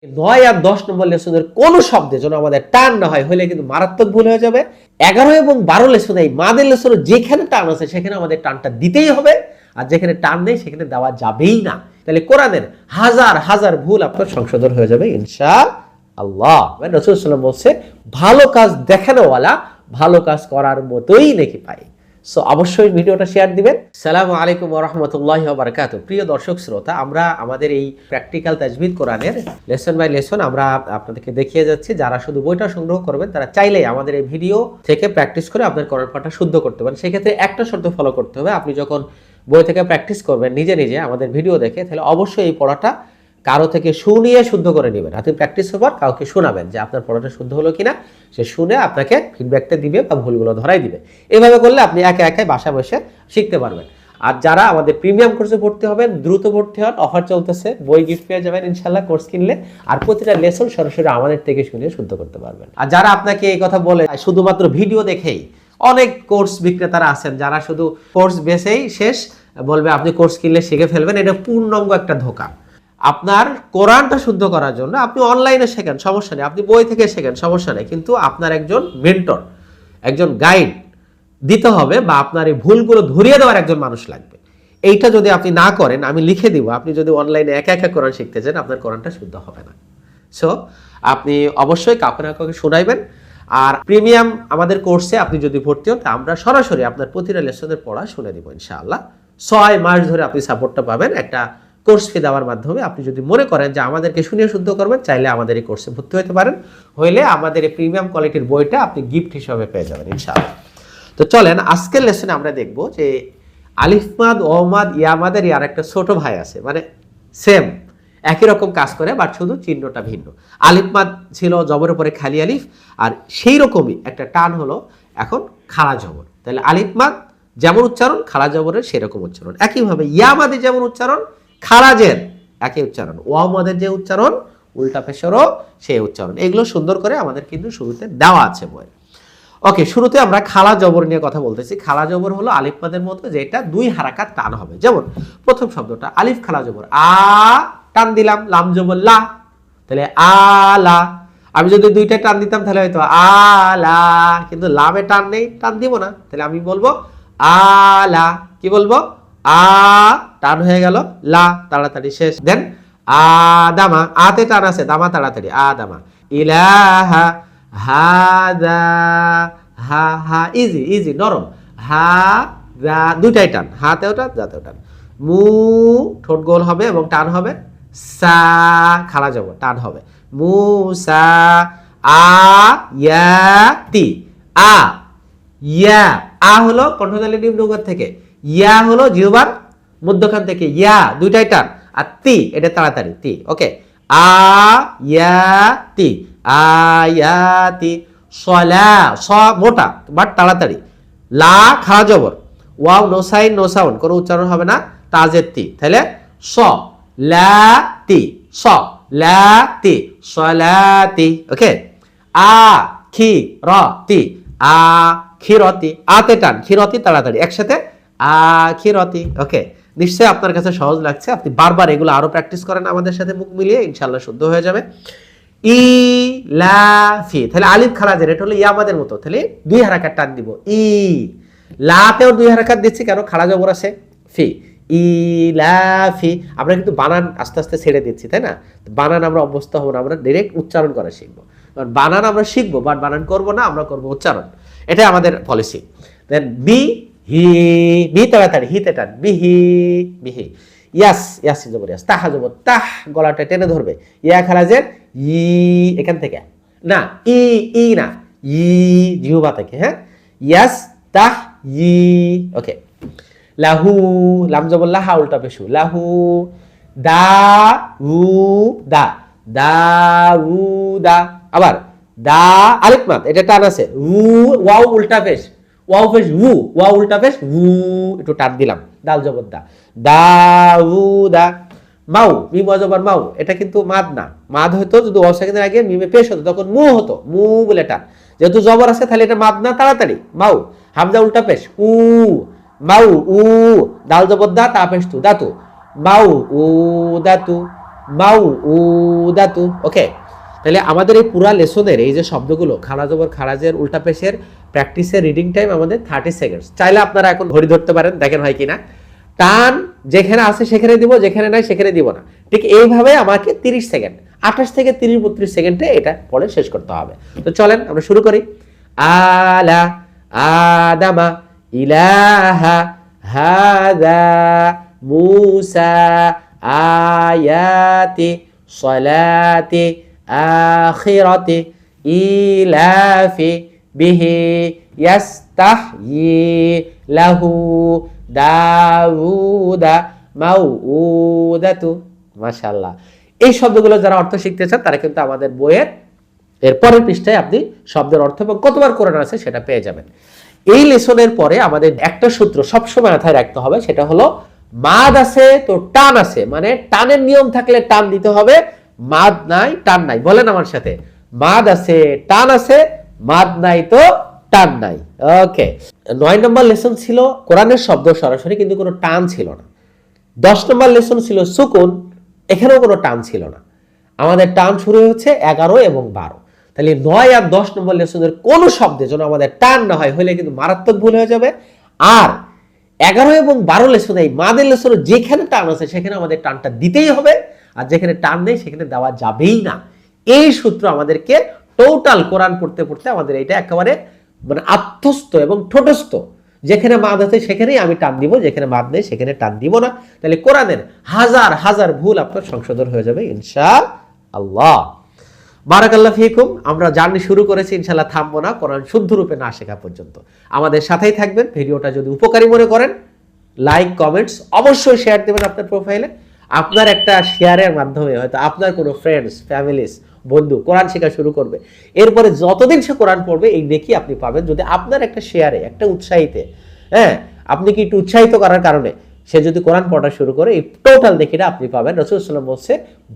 9 আর 10 নম্বর লেসনের কোন শব্দে যেন আমাদের টান না হয়, হলে কিন্তু মারাত্মক ভুল হয়ে যাবে। 11 এবং 12 লেসন, এই মাদের লেসনে যেখানে টান আছে সেখানে আমাদের টানটা দিতেই হবে, আর যেখানে টান নেই সেখানে দেওয়া যাবেই না। তাহলে কোরআনের হাজার হাজার ভুল আপনার সংশোধন হয়ে যাবে ইনশাআল্লাহ। রাসূলুল্লাহ সাল্লাল্লাহু আলাইহি ওয়াসাল্লাম বলছে, ভালো কাজ দেখানোওয়ালা ভালো কাজ করার মতোই নেকি পায়। সো অবশ্যই ভিডিওটা শেয়ার দিবেন। আসসালামু আলাইকুম ওয়া রাহমাতুল্লাহি ওয়া বারাকাতুহু। প্রিয় দর্শক শ্রোতা, আমরা আমাদের এই প্র্যাকটিক্যাল তাজবিদ কোরআনের লেসন বাই লেসন আমরা আপনাদেরকে দেখিয়ে যাচ্ছি। যারা শুধু বইটা সংগ্রহ করবেন তারা চাইলেই আমাদের এই ভিডিও থেকে প্র্যাকটিস করে আপনার কোরআন পাঠটা শুদ্ধ করতে পারেন। সেক্ষেত্রে একটা শর্ত ফলো করতে হবে, আপনি যখন বই থেকে প্র্যাকটিস করবেন নিজে নিজে আমাদের ভিডিও দেখে, তাহলে অবশ্যই এই পড়াটা কারো থেকে শুনিয়ে শুদ্ধ করে নেবেন। আপনি প্র্যাকটিস হবার কাউকে শোনাবেন যে আপনার পড়াটা শুদ্ধ হলো কিনা, সে শুনে আপনাকে ফিডব্যাকটা দিবে বা ভুলগুলো ধরাই দিবে। এভাবে করলে আপনি একা একাই বাসা বসে শিখতে পারবেন। আর যারা আমাদের প্রিমিয়াম কোর্সে ভর্তি হবেন, দ্রুত ভর্তি হন, অফার চলতেছে, বই গিফট পেয়ে যাবেন ইনশাল্লাহ কোর্স কিনলে, আর প্রতিটা লেসন সরাসরি আমাদের থেকে শুনে শুদ্ধ করতে পারবেন। আর যারা আপনাকে এই কথা বলে শুধুমাত্র ভিডিও দেখেই, অনেক কোর্স বিক্রেতারা আছেন যারা শুধু কোর্স বেসেই শেষ বলবে আপনি কোর্স কিনলে শিখে ফেলবেন, এটা পূর্ণাঙ্গ একটা ধোঁকা। আপনার কোরআনটা শুদ্ধ করার জন্য আপনি অনলাইনে শেখেন, সমস্যা নেই, আপনি বই থেকে শেখেন, সমস্যা নেই, কিন্তু আপনার একজন মেন্টর, একজন গাইড দিতে হবে, বা আপনার এই ভুলগুলো ধরিয়ে দেওয়ার একজন মানুষ লাগবে। এইটা যদি আপনি না করেন, আমি লিখে দিব, আপনি যদি অনলাইনে একা একা কোরআন শিখতে চান, আপনার কোরআনটা শুদ্ধ হবে না। সো আপনি অবশ্যই কাউকে না কাউকে শোনাইবেন। আর প্রিমিয়াম আমাদের কোর্সে আপনি যদি ভর্তি হন, আমরা সরাসরি আপনার প্রতিটা লেসনের পড়া শুনে দিব ইনশাআল্লাহ। 6 মাস ধরে আপনি সাপোর্টটা পাবেন একটা কোর্স ফি দেওয়ার মাধ্যমে। আপনি যদি মনে করেন যে আমাদেরকে শুনিয়ে শুদ্ধ করবেন, চাইলে আমাদের এই কোর্সে ভর্তি হতে পারেন, হইলে আমাদের এই প্রিমিয়াম কোয়ালিটির বইটা আপনি গিফট হিসেবে পেয়ে যাবেন ইনশাআল্লাহ। তো চলেন আজকের লেসনে আমরা দেখব যে আলিফ মাদ, ও মাদ, ইয়া মাদের আর একটা ছোট ভাই আছে, মানে সেম একই রকম কাজ করে, বাট শুধু চিহ্নটা ভিন্ন। আলিফ মাদ ছিল জবরের পরে খালি আলিফ, আর সেই রকমই একটা টান হলো এখন খাড়া জবর। তাহলে আলিফ মাদ যেমন উচ্চারণ, খাড়া জবরের সেরকম উচ্চারণ। একইভাবে ইয়া মাদের যেমন উচ্চারণ, খারাজের একই উচ্চারণ, ওয়াও মাদের যে উচ্চারণ, উল্টা পেশরও সেই উচ্চারণ। এগুলো সুন্দর করে আমাদের কিন্তু শুরুতে দেওয়া আছে বইয়ে। ওকে, শুরুতে আমরা খালা জবর নিয়ে কথা বলতেছি। খালা জবর হলো আলিফ মাদের মতো, যেটা 2 হারাকাত টান হবে। যেমন প্রথম শব্দটা আলিফ খালা জবর আ, টান দিলাম, লাম জবর লা, তাহলে আলা। আমি যদি 2টা টান দিতাম তাহলে হয়তো আলা, কিন্তু লামে টান নেই, টান দিব না, তাহলে আমি বলবো আলা। কি বলবো? আ, টান হয়ে গেল, লা তাড়াতাড়ি শেষ। দেন আদামা, আতে টান আছে, দামা তাড়াতাড়ি, আদামা। ইলাহা, হাদা, হা হা, ইজি ইজি নরম, হা দা, 2টাই টান, হাতেও টান, যাতেও টান। মু, ঠোঁট গোল হবে এবং টান হবে। সা, খাড়া যাব, টান হবে। মুসা, আ ইয়া তি, আ ইয়া, আ হলো কণ্ঠনালী নিম্নগত থেকে, ইয়া হলো জিহ্বার মধ্যখান থেকে, ইয়া 2টাই টান, আর তি এটা তাড়াতাড়ি, তি। ওকে, আয়াতি, আয়াতি। সলা, স মোটা বাট তাড়াতাড়ি, লা খাড়া জবর, wow no sign no sound, কোনো উচ্চারণ হবে না, তাজের তি, তাহলে স লা তি, স লা তি, সলাতি। ওকে, আ খি র তি, আ খিরতি, আতে টান, খিরতি তাড়াতাড়ি, একসাথে আ খিরতি। ওকে, নিশ্চয়ই আপনার কাছে সহজ লাগছে। আপনি বারবার এগুলো আরো প্র্যাকটিস করেন আমাদের সাথে মুখ মিলিয়ে, ইনশাআল্লাহ শুদ্ধ হয়ে যাবে। ই লা ফি, তাহলে আলিফ খারাজের, এটা হলো ইয়া মাদের মতো, তাহলে 2 হারাকাত টান দিব। ই লাতেও 2 হারাকাত দিচ্ছি, কারণ খাড়া জবর আছে, ফি, ই লা ফি। আমরা কিন্তু বানান আস্তে আস্তে ছেড়ে দিচ্ছি, তাই না? বানান আমরা অভ্যস্ত হবো না, আমরা ডাইরেক্ট উচ্চারণ করা শিখবো। বানান আমরা শিখবো, বাট বানান করবো না, আমরা করবো উচ্চারণ, এটাই আমাদের পলিসি। দেন বি হি, বি তাড়াতাড়ি, হিতে টান, বিহি বিহি। ইয়াস, ইয়াস জবর ইয়াস, তাহা জবর তাহ, গলাটা টেনে ধরবে। ইয়া খারাজের ই, এখান থেকে না, ই ই না, ই জিহ্বা থেকে, হ্যাঁ, ইয়াস তাহ ই। ওকে, লাহু, লাম জবর লাহা, উল্টা পেশু, লাহু। দা উ দা, দা উ দা। আবার দা, আলিফ মাদ, এটা টান আছে, উ ওয়াও উল্টা পেশ, ওয়াও পেশ উ, ওয়াও উল্টা পেশ উ, একটু টান দিলাম, দাল জবর দা, দাউদা। মাউ, মিম জবর মাউ, এটা কিন্তু মাদ না, মাদ হতো যদি ওয়াও সাকিনের আগে মিমে পেশ হতো তখন মু হতো, মু বলে টান, যেহেতু জবর আছে তাহলে এটা মাদ না, তাড়াতাড়ি মাউ। হামজা উল্টা পেশ উ, মাউ উ, দাল জবর দা, তা পেশ তু, দাতু, মাউ উ দাতু। মাউউদাতু। ওকে, তাহলে আমাদের এই পুরা লেসনের এই যে শব্দগুলো খাড়া জবর খারাজের উল্টা পেশের প্র্যাকটিসের রিডিং টাইম আমাদের 30 সেকেন্ড। চাইলে আপনারা এখন ঘড়ি ধরতে পারেন, দেখেন হয় কিনা। টান যেখানে আছে সেখানে দিব, যেখানে নাই সেখানে দিব না। ঠিক এইভাবে আমাকে 30 সেকেন্ড, 28 থেকে 30-32 সেকেন্ডে এটা পড়ে শেষ করতে হবে। তো চলেন আমরা শুরু করি। আলা আদামা ইলাহা হাদা মুসা আয়াতি সলাতি আখিরাতি ইলাফি বিহি ইয়াস্তাহয়ি লাহু দাউদা মাউউদাতু। মাশাআল্লাহ। এই শব্দগুলো যারা অর্থ শিখতে চান তারা কিন্তু আমাদের বইয়ের এর পরের পৃষ্ঠায় আপনি শব্দের অর্থ এবং কতবার কোরআন আছে সেটা পেয়ে যাবেন। এই লেসনের পরে আমাদের একটা সূত্র সবসময় মাথায় রাখতে হবে, সেটা হলো মাদ আছে তো টান আছে, মানে টানের নিয়ম থাকলে টান দিতে হবে, মাদ নাই টান নাই। বলেন আমার সাথে, মাদ আছে টান আছে, মাদ নাই তো টান নাই। ওকে, 9 নম্বর লেসন ছিল কোরআনের শব্দ সরাসরি, কিন্তু কোনো টান ছিল না। 10 নম্বর লেসন ছিল সুকুন, এখানেও কোনো টান ছিল না। আমাদের টান শুরু হচ্ছে 11 এবং 12। তাহলে 9 আর 10 নম্বর লেসনের কোনো শব্দে যেন আমাদের টান না হয়, হইলে কিন্তু মারাত্মক ভুল হয়ে যাবে। আর 11 এবং 12 লেসনে এই মাদের লেসনে যেখানে টান আছে সেখানে আমাদের টানটা দিতেই হবে, আর যেখানে টান নেই সেখানে দেওয়া যাবেই না। এই সূত্র আমাদেরকে টোটাল কোরআন পড়তে পড়তে আমাদের এটা একেবারে মানে আত্মস্থ এবং ঠোঁটস্থ। যেখানে মাদ আছে সেখানেই আমি টান দিব, যেখানে মাদ নেই সেখানে টান দিব না। তাহলে কোরআনের হাজার হাজার ভুল আপনার সংশোধন হয়ে যাবে ইনশাআল্লাহ। বারাকাল্লাহ ফিকুম। আমরা জার্নি শুরু করেছি, ইনশাআল্লাহ থামবো না কোরআন শুদ্ধ রূপে না শেখা পর্যন্ত। আমাদের সাথেই থাকবেন। ভিডিওটা যদি উপকারী মনে করেন লাইক কমেন্টস অবশ্যই শেয়ার দেবেন আপনার প্রোফাইলে। আপনার একটা শেয়ারের মাধ্যমে হয়তো আপনার কোনো ফ্রেন্ডস ফ্যামিলিস বন্ধু কোরআন শেখা শুরু করবে। এরপরে যতদিন সে কোরআন পড়বে এই নেকি আপনি পাবেন, যদি আপনার একটা শেয়ারে একটা উৎসাহিতে, হ্যাঁ আপনি কি একটু উৎসাহিত করার কারণে সে যদি কোরআন পড়া শুরু করে এই টোটাল নেকিটা আপনি পাবেন। রাসূল সাল্লাল্লাহু আলাইহি ওয়াসাল্লাম বলছে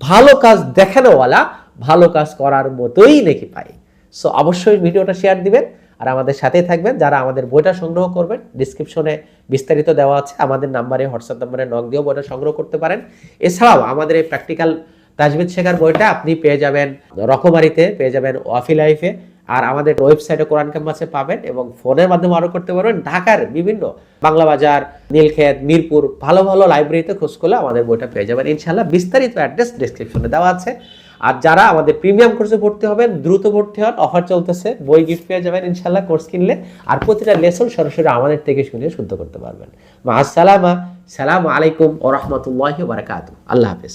ভালো কাজ দেখানোওয়ালা ভালো কাজ করার মতোই নেকি পায়। সো অবশ্যই ভিডিওটা শেয়ার দিবেন আর আমাদের সাথেই থাকবেন। যারা আমাদের বইটা সংগ্রহ করবেন ডিসক্রিপশনে বিস্তারিত দেওয়া আছে, আমাদের নাম্বারে হোয়াটসঅ্যাপ নাম্বারে নক দিয়েও বইটা সংগ্রহ করতে পারেন। এছাড়াও আমাদের এই প্র্যাকটিক্যাল তাজবিদ শেখার বইটা আপনি পেয়ে যাবেন রকমারিতে, পেয়ে যাবেন ওয়াফি লাইফে, আর আমাদের ওয়েবসাইটে কোরআন ক্যাম্পাসে পাবেন, এবং ফোনের মাধ্যমে আরো করতে পারবেন। ঢাকার বিভিন্ন বাংলা বাজার, নীলক্ষেত, মিরপুর ভালো ভালো লাইব্রেরিতে খোঁজ করলে আমাদের বইটা পেয়ে যাবেন ইনশাআল্লাহ। বিস্তারিত অ্যাড্রেস ডেসক্রিপশনে দেওয়া আছে। আর যারা আমাদের প্রিমিয়াম কোর্সে ভর্তি হবেন দ্রুত ভর্তি হন, অফার চলতেছে, বই গিফট পেয়ে যাবেন ইনশাআল্লাহ কোর্স কিনলে। আর প্রতিটা লেসন সরাসরি আমাদের থেকে শুনে শুদ্ধ করতে পারবেন। মা আসসালামা, সালামু আলাইকুম ওয়া রাহমাতুল্লাহি ওয়া বারাকাতুহু। আল্লাহ হাফেজ।